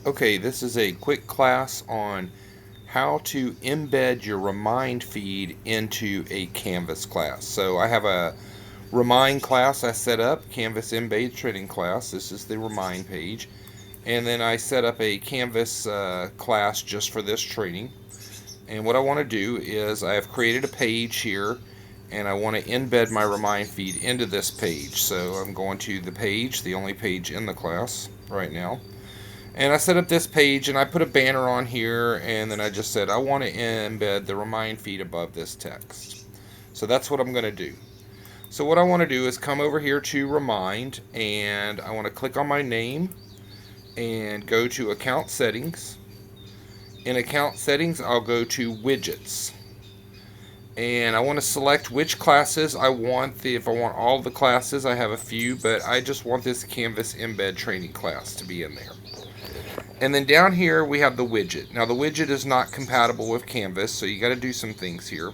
Okay, this is a quick class on how to embed your Remind feed into a Canvas class. So I have a Remind class I set up, Canvas Embed Training class. This is the Remind page. And then I set up a Canvas class just for this training. And what I want to do is I have created a page here and I want to embed my Remind feed into this page. So I'm going to the page, the only page in the class right now. And I set up this page and I put a banner on here, and then I just said I want to embed the Remind feed above this text. So that's what I'm going to do. So what I want to do is come over here to Remind, and I want to click on my name and go to Account Settings. In Account Settings, I'll go to Widgets. And I want to select which classes I want. If I want all the classes, I have a few, but I just want this Canvas Embed Training class to be in there. And then down here we have the widget. Now the widget is not compatible with Canvas, so you got to do some things here.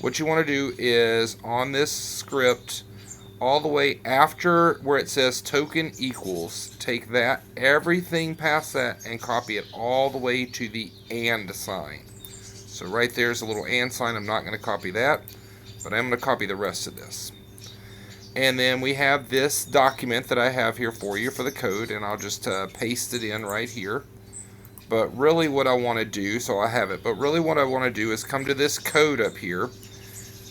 What you want to do is on this script, all the way after where it says token equals, take that, everything past that, and copy it all the way to the and sign. So right there's a little and sign. I'm not going to copy that, but I'm going to copy the rest of this. And then we have this document that I have here for you for the code, and I'll just paste it in right here. But really what I want to do, so I have it, but really what I want to do is come to this code up here,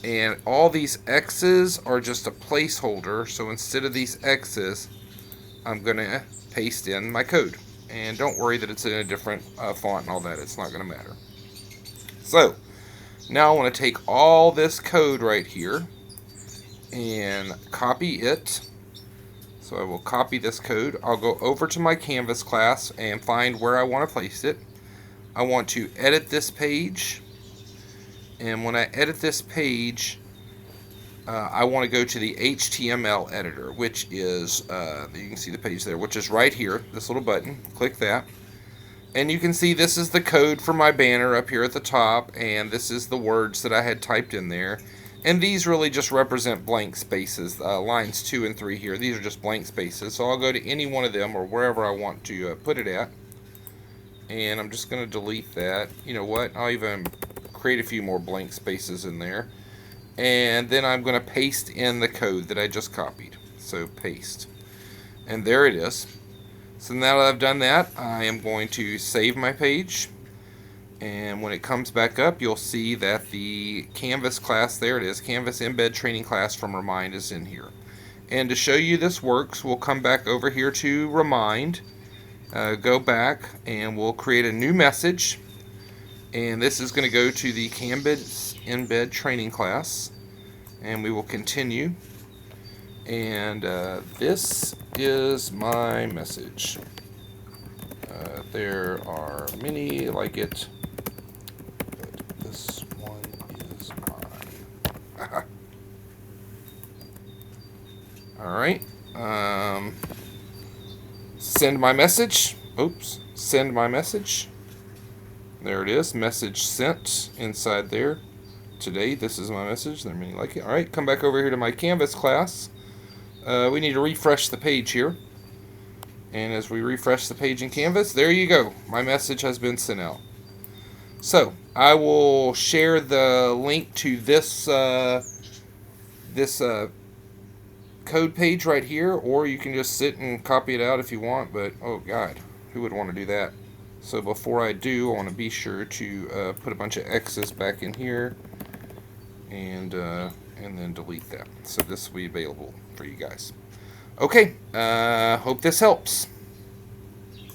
and all these X's are just a placeholder, so instead of these X's, I'm going to paste in my code. And don't worry that it's in a different font and all that, it's not going to matter. So, now I want to take all this code right here, and copy it. So I will copy this code. I'll go over to my Canvas class and find where I want to place it. I want to edit this page, and when I edit this page, I want to go to the HTML editor, which is you can see the page there, which is right here, this little button. Click that, and you can see this is the code for my banner up here at the top, and this is the words that I had typed in there. And these really just represent blank spaces. Lines 2 and 3 here, these are just blank spaces. So I'll go to any one of them or wherever I want to put it at. And I'm just going to delete that. You know what? I'll even create a few more blank spaces in there. And then I'm going to paste in the code that I just copied. So paste. And there it is. So now that I've done that, I am going to save my page. And when it comes back up, you'll see that the Canvas class, there it is, Canvas Embed Training class from Remind is in here. And to show you this works, we'll come back over here to Remind, go back, and we'll create a new message. And this is going to go to the Canvas Embed Training class. And we will continue. And this is my message. There are many like it. This one is mine. Alright. Send my message. Oops. Send my message. There it is. Message sent inside there. Today, this is my message. There are many like it. Alright, come back over here to my Canvas class. We need to refresh the page here. And as we refresh the page in Canvas, there you go. My message has been sent out. So I will share the link to this code page right here, or you can just sit and copy it out if you want. But oh God, who would want to do that? So before I do, I want to be sure to put a bunch of X's back in here, and then delete that. So this will be available for you guys. Okay, hope this helps.